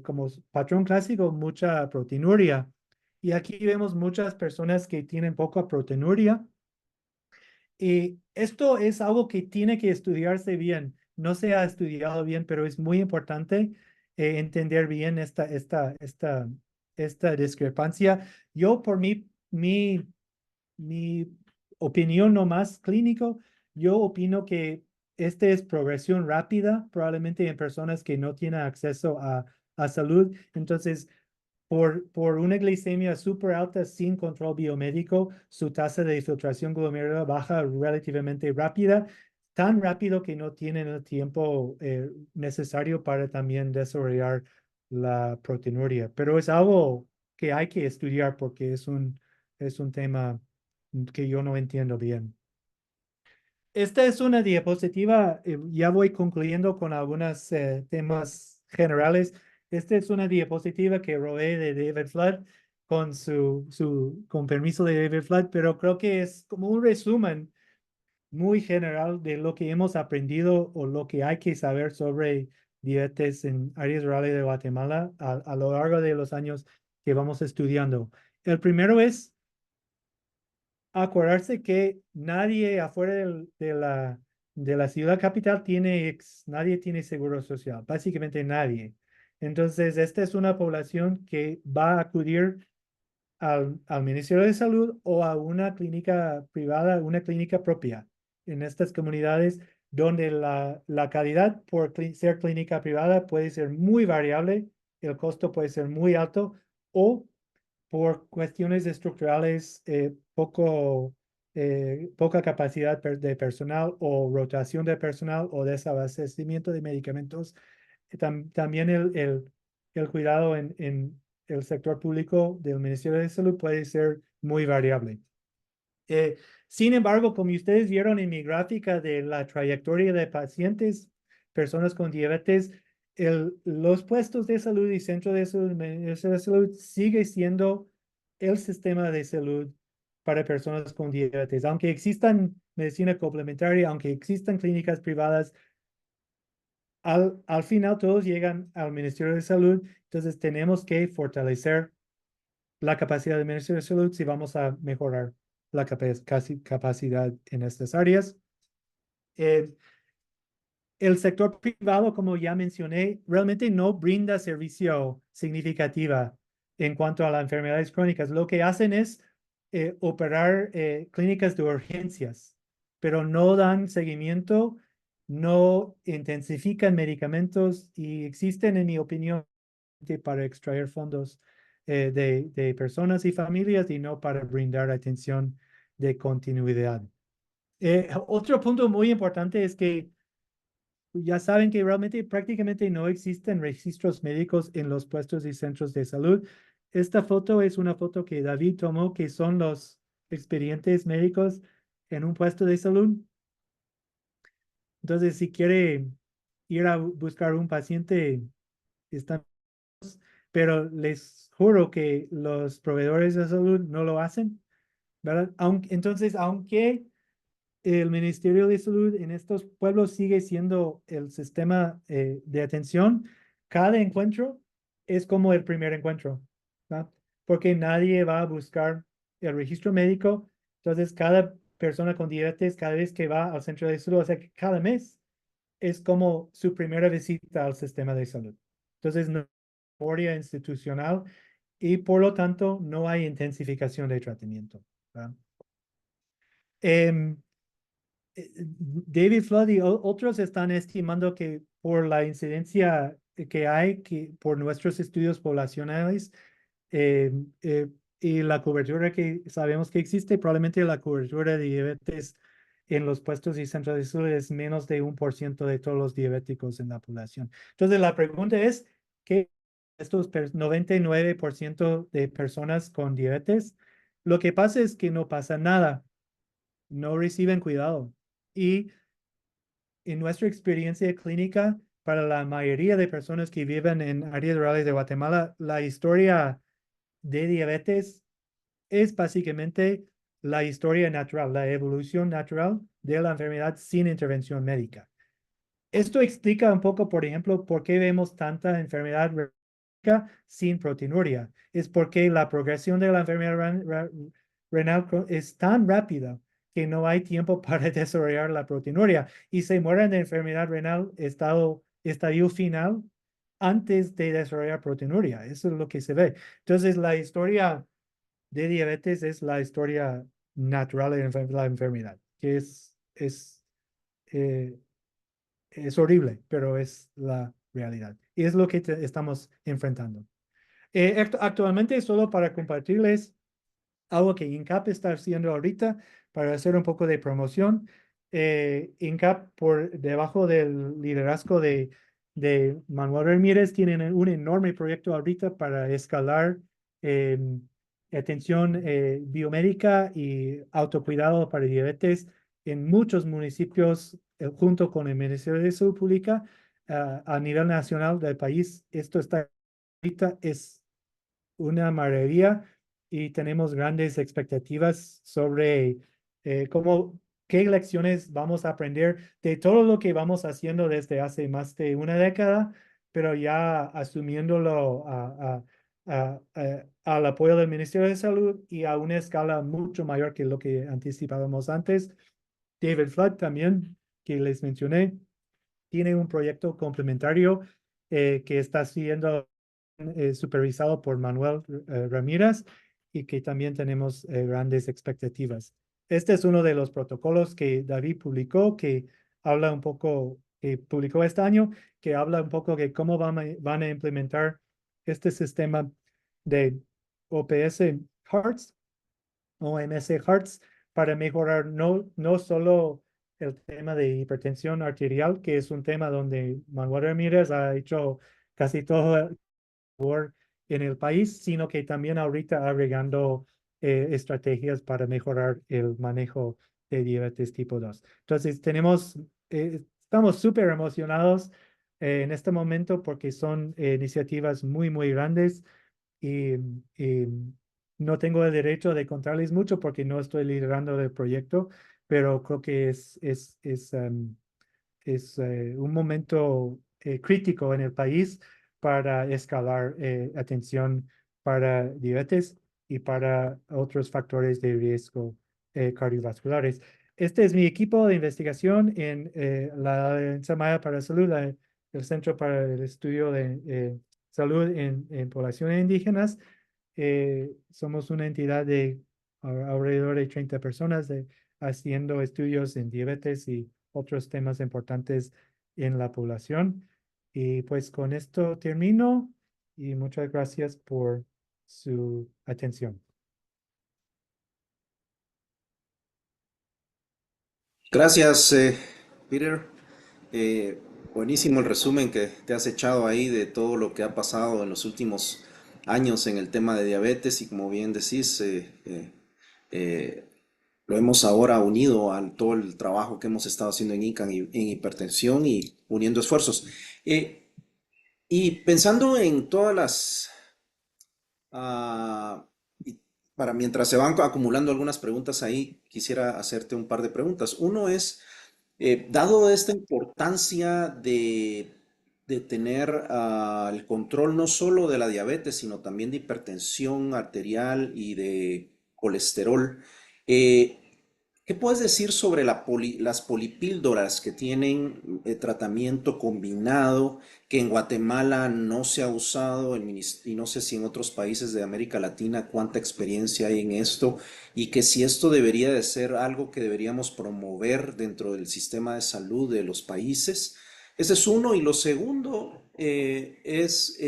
como patrón clásico mucha proteinuria. Y aquí vemos muchas personas que tienen poca proteinuria, Y esto es algo que tiene que estudiarse bien. No se ha estudiado bien, pero es muy importante entender bien esta discrepancia. Yo, por mi opinión no más clínico, yo opino que este es progresión rápida, probablemente en personas que no tienen acceso a salud. Entonces, por una glicemia súper alta sin control biomédico, su tasa de filtración glomerular baja relativamente rápida, tan rápido que no tienen el tiempo necesario para también desarrollar la proteinuria. Pero es algo que hay que estudiar porque es un tema que yo no entiendo bien. Esta es una diapositiva, ya voy concluyendo con algunos temas generales. Esta es una diapositiva que robé de David Flood con permiso de David Flood, pero creo que es como un resumen muy general de lo que hemos aprendido o lo que hay que saber sobre diabetes en áreas rurales de Guatemala a lo largo de los años que vamos estudiando. El primero es acordarse que nadie afuera de la ciudad capital nadie tiene seguro social, básicamente nadie. Entonces, esta es una población que va a acudir al Ministerio de Salud o a una clínica privada, una clínica propia en estas comunidades donde la calidad por ser clínica privada puede ser muy variable, el costo puede ser muy alto o por cuestiones estructurales, poca capacidad de personal o rotación de personal o desabastecimiento de medicamentos. También el cuidado en el sector público del Ministerio de Salud puede ser muy variable. Sin embargo, como ustedes vieron en mi gráfica de la trayectoria de pacientes, personas con diabetes, los puestos de salud y centro de salud, Ministerio de Salud sigue siendo el sistema de salud para personas con diabetes. Aunque existan medicina complementaria, aunque existan clínicas privadas, al final todos llegan al Ministerio de Salud. Entonces tenemos que fortalecer la capacidad del Ministerio de Salud si vamos a mejorar la capacidad en estas áreas. Eh, el sector privado, como ya mencioné, realmente no brinda servicio significativa en cuanto a las enfermedades crónicas. Lo que hacen es operar clínicas de urgencias, pero no dan seguimiento, no intensifican medicamentos y existen, en mi opinión, para extraer fondos de personas y familias y no para brindar atención de continuidad. Otro punto muy importante es que ya saben que realmente prácticamente no existen registros médicos en los puestos y centros de salud. Esta foto es una foto que David tomó, que son los expedientes médicos en un puesto de salud. Entonces, si quiere ir a buscar un paciente, están, pero les juro que los proveedores de salud no lo hacen, ¿verdad? Entonces, aunque el Ministerio de Salud en estos pueblos sigue siendo el sistema de atención, cada encuentro es como el primer encuentro, ¿verdad? Porque nadie va a buscar el registro médico. Entonces, cada persona con diabetes, cada vez que va al centro de salud, o sea, que cada mes es como su primera visita al sistema de salud. Entonces, no hay memoria institucional y por lo tanto no hay intensificación de tratamiento, ¿verdad? Em, David Flood y otros están estimando que por la incidencia que hay por nuestros estudios poblacionales eh, eh, y la cobertura que sabemos que existe, probablemente la cobertura de diabetes en los puestos y centros de salud es menos de 1% de todos los diabéticos en la población. Entonces, la pregunta es, ¿qué estos 99% de personas con diabetes? Lo que pasa es que no pasa nada, no reciben cuidado. Y en nuestra experiencia clínica, para la mayoría de personas que viven en áreas rurales de Guatemala, la historia de diabetes es básicamente la historia natural, la evolución natural de la enfermedad sin intervención médica. Esto explica un poco, por ejemplo, por qué vemos tanta enfermedad sin proteinuria. Es porque la progresión de la enfermedad renal es tan rápida que no hay tiempo para desarrollar la proteinuria y se mueren de enfermedad renal estadio final antes de desarrollar proteinuria. Eso es lo que se ve. Entonces, la historia de diabetes es la historia natural de la enfermedad, que eh, es horrible, pero es la realidad. Y es lo que estamos enfrentando. Actualmente, solo para compartirles algo que INCAP está haciendo ahorita para hacer un poco de promoción. INCAP, por debajo del liderazgo de Manuel Ramírez, tienen un enorme proyecto ahorita para escalar eh, atención biomédica y autocuidado para diabetes en muchos municipios junto con el Ministerio de Salud Pública a nivel nacional del país. Esto está ahorita es una maravilla y tenemos grandes expectativas sobre qué lecciones vamos a aprender de todo lo que vamos haciendo desde hace más de una década, pero ya asumiéndolo al apoyo del Ministerio de Salud y a una escala mucho mayor que lo que anticipábamos antes. David Flood también, que les mencioné, tiene un proyecto complementario que está siendo supervisado por Manuel Ramírez y que también tenemos grandes expectativas. Este es uno de los protocolos que David publicó, que habla un poco, que publicó este año, que habla un poco de cómo van a implementar este sistema de OPS Hearts, OMS Hearts, para mejorar no solo el tema de hipertensión arterial, que es un tema donde Manuel Ramírez ha hecho casi todo en el país, sino que también ahorita agregando estrategias para mejorar el manejo de diabetes tipo 2. Entonces, estamos súper emocionados en este momento porque son iniciativas muy, muy grandes y, y no tengo el derecho de contarles mucho porque no estoy liderando el proyecto, pero creo que es un momento crítico en el país para escalar atención para diabetes y para otros factores de riesgo cardiovasculares. Este es mi equipo de investigación en la Alianza Maya para la Salud, el Centro para el Estudio de Salud en Poblaciones Indígenas. Somos una entidad de alrededor de 30 personas haciendo estudios en diabetes y otros temas importantes en la población. Y pues con esto termino y muchas gracias por su atención. Gracias, Peter. Eh, Buenísimo el resumen que te has echado ahí de todo lo que ha pasado en los últimos años en el tema de diabetes y como bien decís, eh, lo hemos ahora unido a todo el trabajo que hemos estado haciendo en INCAN en hipertensión y uniendo esfuerzos. Eh, y pensando en todas las y para mientras se van acumulando algunas preguntas ahí, quisiera hacerte un par de preguntas. Uno es, dado esta importancia de tener el control no solo de la diabetes, sino también de hipertensión arterial y de colesterol, eh, ¿qué puedes decir sobre las polipíldoras que tienen tratamiento combinado, que en Guatemala no se ha usado y no sé si en otros países de América Latina cuánta experiencia hay en esto y que si esto debería de ser algo que deberíamos promover dentro del sistema de salud de los países? Ese es uno. Y lo segundo es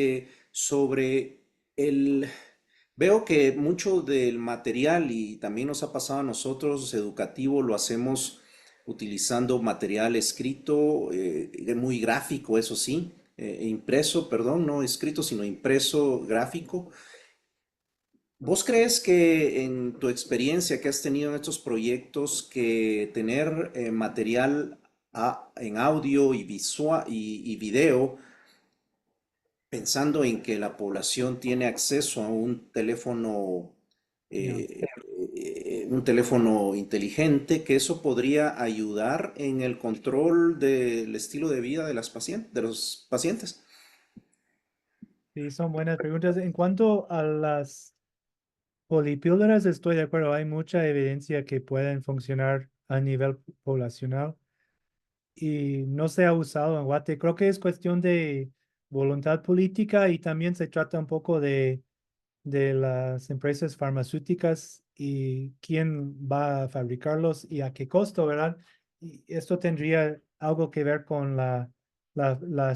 sobre el... Veo que mucho del material, y también nos ha pasado a nosotros, educativo, lo hacemos utilizando material escrito, muy gráfico, eso sí, impreso, perdón, no escrito, sino impreso gráfico. ¿Vos crees que en tu experiencia que has tenido en estos proyectos, que tener material en audio y visual y video, pensando en que la población tiene acceso a Ya. un teléfono inteligente, que eso podría ayudar en el control del estilo de vida de de los pacientes? Sí, son buenas preguntas. En cuanto a las polipíldoras estoy de acuerdo. Hay mucha evidencia que pueden funcionar a nivel poblacional y no se ha usado en Guate. Creo que es cuestión de voluntad política y también se trata un poco de las empresas farmacéuticas y quién va a fabricarlos y a qué costo, ¿verdad? Y esto tendría algo que ver con la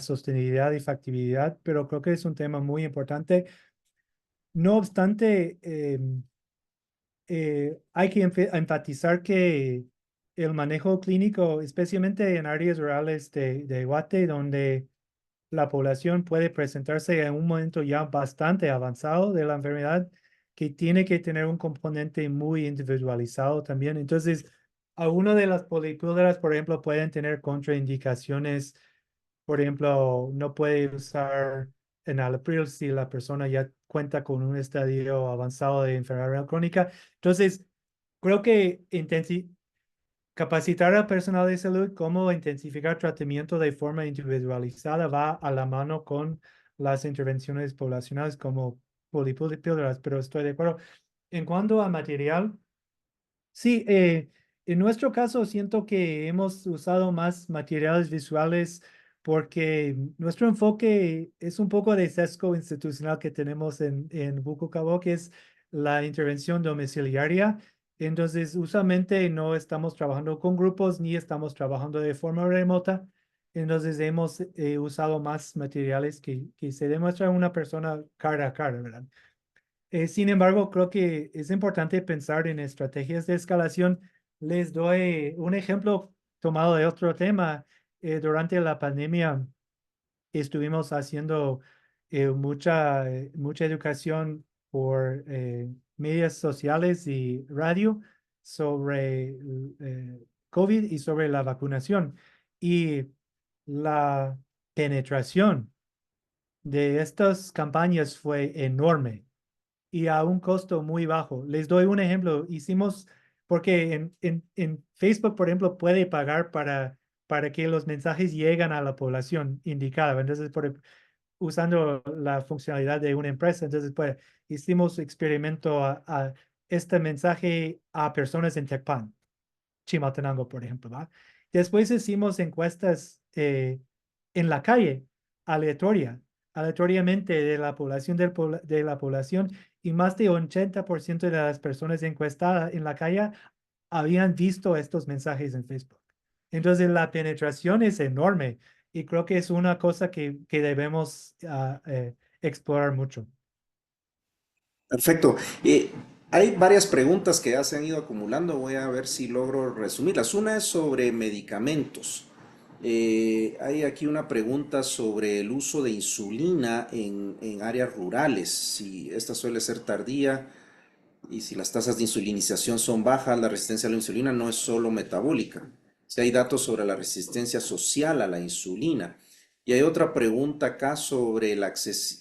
sostenibilidad y factibilidad, pero creo que es un tema muy importante. No obstante, hay que enfatizar que el manejo clínico, especialmente en áreas rurales de Guate, donde la población puede presentarse en un momento ya bastante avanzado de la enfermedad, que tiene que tener un componente muy individualizado también. Entonces, algunas de las polipíldoras, por ejemplo, pueden tener contraindicaciones. Por ejemplo, no puede usar enalapril si la persona ya cuenta con un estadio avanzado de enfermedad crónica. Entonces, creo que capacitar al personal de salud cómo intensificar tratamiento de forma individualizada va a la mano con las intervenciones poblacionales como polipíldoras, pero estoy de acuerdo. En cuanto a material, sí, en nuestro caso siento que hemos usado más materiales visuales porque nuestro enfoque es un poco de sesgo institucional que tenemos en Bucocabo, que es la intervención domiciliaria. Entonces, usualmente no estamos trabajando con grupos ni estamos trabajando de forma remota. Entonces, hemos usado más materiales que se demuestran a una persona cara a cara, ¿verdad? Sin embargo, creo que es importante pensar en estrategias de escalación. Les doy un ejemplo tomado de otro tema. Durante la pandemia estuvimos haciendo mucha educación por medios sociales y radio sobre COVID y sobre la vacunación. Y la penetración de estas campañas fue enorme y a un costo muy bajo. Les doy un ejemplo. Porque en Facebook, por ejemplo, puede pagar para que los mensajes lleguen a la población indicada. Entonces, usando la funcionalidad de una empresa, entonces, pues, hicimos experimento a este mensaje a personas en Tecpan. Chimaltenango, por ejemplo, ¿va? Después hicimos encuestas en la calle, aleatoriamente de la población de la población, y más de 80% de las personas encuestadas en la calle habían visto estos mensajes en Facebook. Entonces la penetración es enorme y creo que es una cosa que debemos explorar mucho. Perfecto. Hay varias preguntas que ya se han ido acumulando. Voy a ver si logro resumirlas. Una es sobre medicamentos. Hay aquí una pregunta sobre el uso de insulina en áreas rurales. Si esta suele ser tardía y si las tasas de insulinización son bajas, la resistencia a la insulina no es solo metabólica. Si hay datos sobre la resistencia social a la insulina. Y hay otra pregunta acá sobre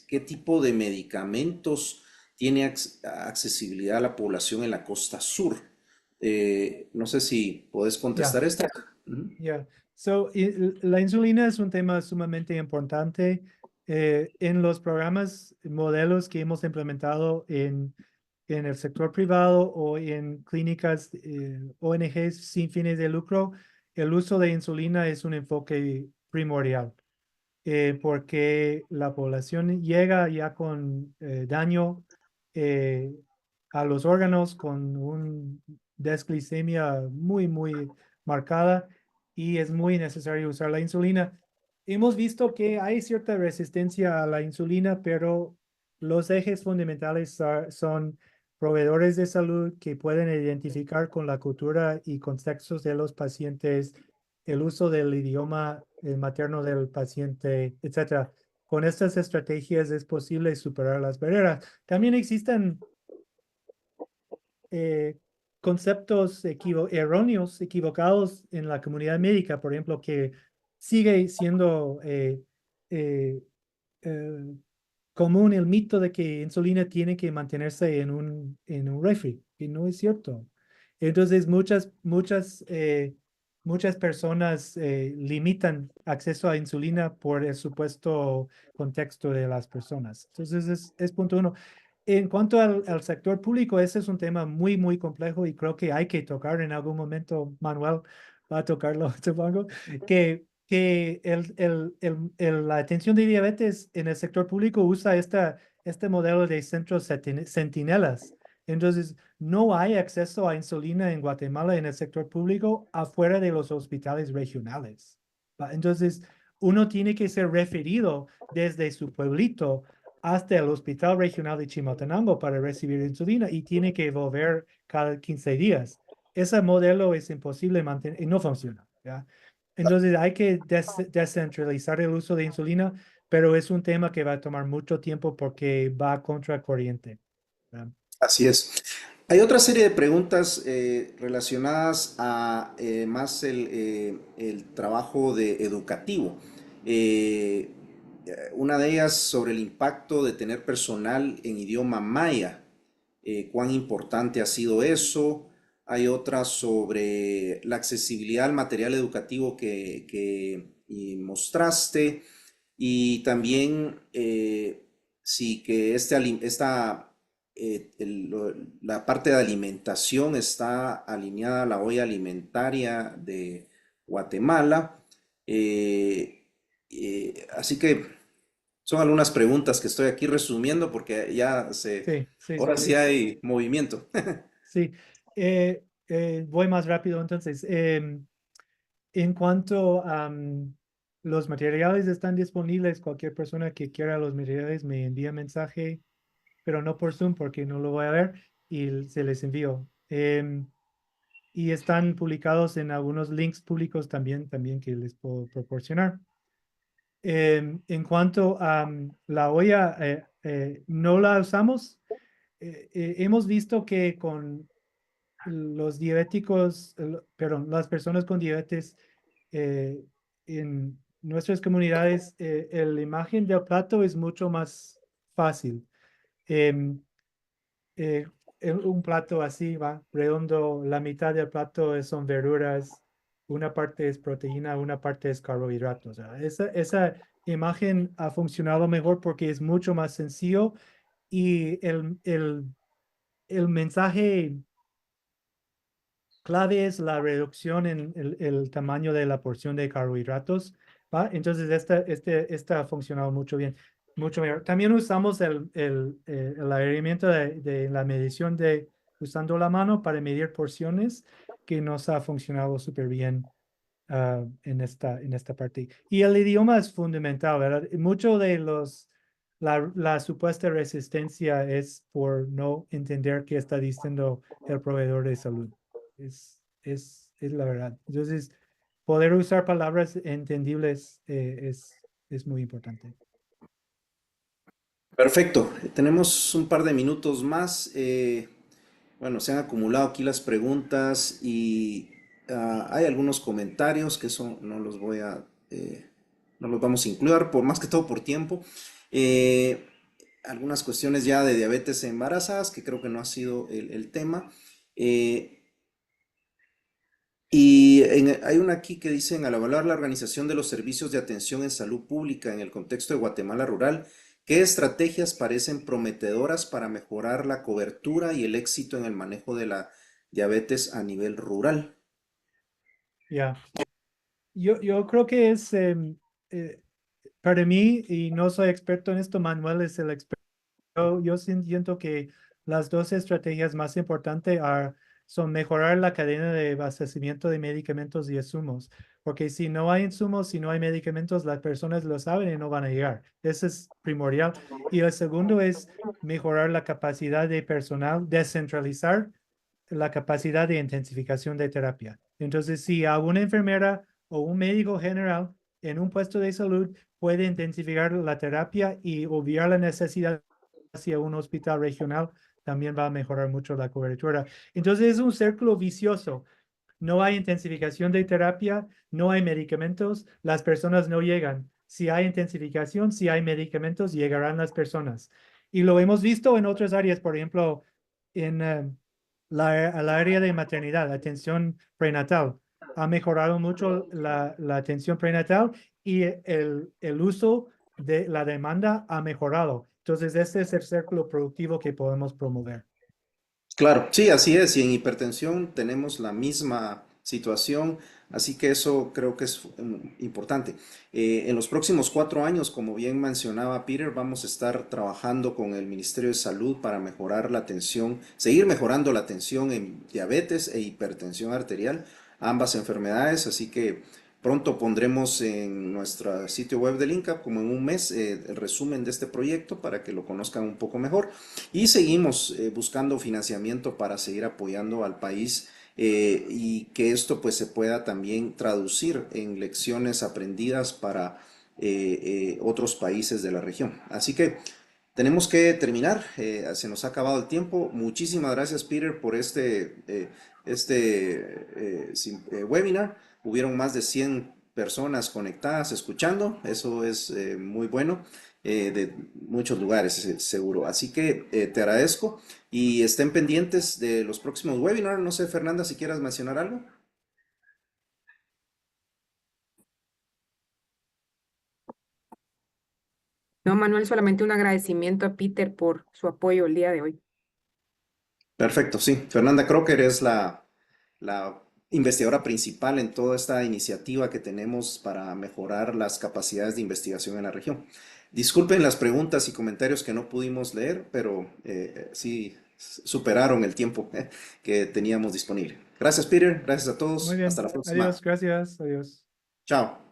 qué tipo de medicamentos tiene accesibilidad a la población en la costa sur. No sé si puedes Ya. contestar esta. Ujú. Yeah. So, la insulina es un tema sumamente importante en los programas, modelos que hemos implementado en el sector privado o en clínicas, ONGs sin fines de lucro. El uso de insulina es un enfoque primordial porque la población llega ya con daño eh, a los órganos, con una desglicemia muy marcada y es muy necesario usar la insulina. Hemos visto que hay cierta resistencia a la insulina, pero los ejes fundamentales son proveedores de salud que pueden identificar con la cultura y contextos de los pacientes el uso del idioma materno del paciente, etcétera. Con estas estrategias es posible superar las barreras. También existen eh, conceptos erróneos, equivocados en la comunidad médica, por ejemplo, que sigue siendo eh, eh, común el mito de que insulina tiene que mantenerse en un refri, y no es cierto. Entonces, muchas personas limitan acceso a insulina por el supuesto contexto de las personas. Entonces, es punto uno. en cuanto al sector público, ese es un tema muy, muy complejo y creo que hay que tocar en algún momento. Manuel va a tocarlo, supongo, que la atención de diabetes en el sector público usa este modelo de centros centinelas. Entonces, no hay acceso a insulina en Guatemala en el sector público afuera de los hospitales regionales. ¿Va? Entonces, uno tiene que ser referido desde su pueblito hasta el Hospital Regional de Chimaltenango para recibir insulina y tiene que volver cada 15 días. Ese modelo es imposible mantener y no funciona, ¿ya? Entonces hay que descentralizar el uso de insulina, pero es un tema que va a tomar mucho tiempo porque va contra corriente, ¿ya? Así es. Hay otra serie de preguntas relacionadas a más el trabajo de educativo. Eh, una de ellas sobre el impacto de tener personal en idioma maya. Cuán importante ha sido eso. Hay otra sobre la accesibilidad al material educativo que mostraste. Y también sí que la parte de alimentación está alineada a la olla alimentaria de Guatemala. Eh, Así que son algunas preguntas que estoy aquí resumiendo porque Sí, sí, ahora sí hay movimiento. sí. Voy más rápido entonces. En cuanto a los materiales están disponibles, cualquier persona que quiera los materiales me envía mensaje, pero no por Zoom porque no lo voy a ver y se les envío. Y están publicados en algunos links públicos también que les puedo proporcionar. En cuanto a la olla, no la usamos. Hemos visto que con los diabéticos, perdón, las personas con diabetes eh, en nuestras comunidades, la imagen del plato es mucho más fácil. Em, eh, un plato así va, redondo, la mitad del plato son verduras, una parte es proteína, una parte es carbohidratos. O sea, esa imagen ha funcionado mejor porque es mucho más sencillo y el mensaje clave es la reducción en el tamaño de la porción de carbohidratos, ¿va? Entonces, esta ha funcionado mucho bien, mucho mejor. También usamos la herramienta de la medición usando la mano para medir porciones, que nos ha funcionado súper bien en esta parte. Y el idioma es fundamental, ¿verdad? Mucho de la supuesta resistencia es por no entender qué está diciendo el proveedor de salud. Es la verdad. Entonces, poder usar palabras entendibles es muy importante. Perfecto, tenemos un par de minutos más. Bueno, se han acumulado aquí las preguntas y hay algunos comentarios que eso no los vamos a incluir, por más que todo por tiempo. Eh, Algunas cuestiones ya de diabetes en embarazadas, que creo que no ha sido el tema. Eh, Hay una aquí que dicen, al evaluar la organización de los servicios de atención en salud pública en el contexto de Guatemala rural, ¿qué estrategias parecen prometedoras para mejorar la cobertura y el éxito en el manejo de la diabetes a nivel rural? Ya. Yo creo que eh, para mí, y no soy experto en esto, Manuel es el experto. Yo siento que las dos estrategias más importantes son mejorar la cadena de abastecimiento de medicamentos y insumos, porque si no hay insumos, si no hay medicamentos, las personas lo saben y no van a llegar. Eso es primordial. Y el segundo es mejorar la capacidad de personal, descentralizar la capacidad de intensificación de terapia. Entonces, si a una enfermera o un médico general en un puesto de salud puede intensificar la terapia y obviar la necesidad hacia un hospital regional, también va a mejorar mucho la cobertura. Entonces es un círculo vicioso. No hay intensificación de terapia, no hay medicamentos, las personas no llegan. Si hay intensificación, si hay medicamentos, llegarán las personas. Y lo hemos visto en otras áreas, por ejemplo, en la área de maternidad, atención prenatal. Ha mejorado mucho la atención prenatal y el uso de la demanda ha mejorado. Entonces, este es el círculo productivo que podemos promover. Claro, sí, así es. Y en hipertensión tenemos la misma situación, así que eso creo que es importante. En los próximos 4 años, como bien mencionaba Peter, vamos a estar trabajando con el Ministerio de Salud para mejorar la atención, seguir mejorando la atención en diabetes e hipertensión arterial, ambas enfermedades, así que pronto pondremos en nuestro sitio web del INCAP, como en un mes, el resumen de este proyecto para que lo conozcan un poco mejor. Y seguimos buscando financiamiento para seguir apoyando al país y que esto pues se pueda también traducir en lecciones aprendidas para otros países de la región. Así que tenemos que terminar, se nos ha acabado el tiempo. Muchísimas gracias Peter por webinar. Hubieron más de 100 personas conectadas escuchando, eso es muy bueno, de muchos lugares seguro. Así que te agradezco y estén pendientes de los próximos webinars. No sé, Fernanda, si quieras mencionar algo. No, Manuel, solamente un agradecimiento a Peter por su apoyo el día de hoy. Perfecto, sí. Fernanda Crocker es la investigadora principal en toda esta iniciativa que tenemos para mejorar las capacidades de investigación en la región. Disculpen las preguntas y comentarios que no pudimos leer, pero sí superaron el tiempo que teníamos disponible. Gracias, Peter. Gracias a Muy todos. Hasta bien. la próxima. Adiós, gracias. Adiós. Chao.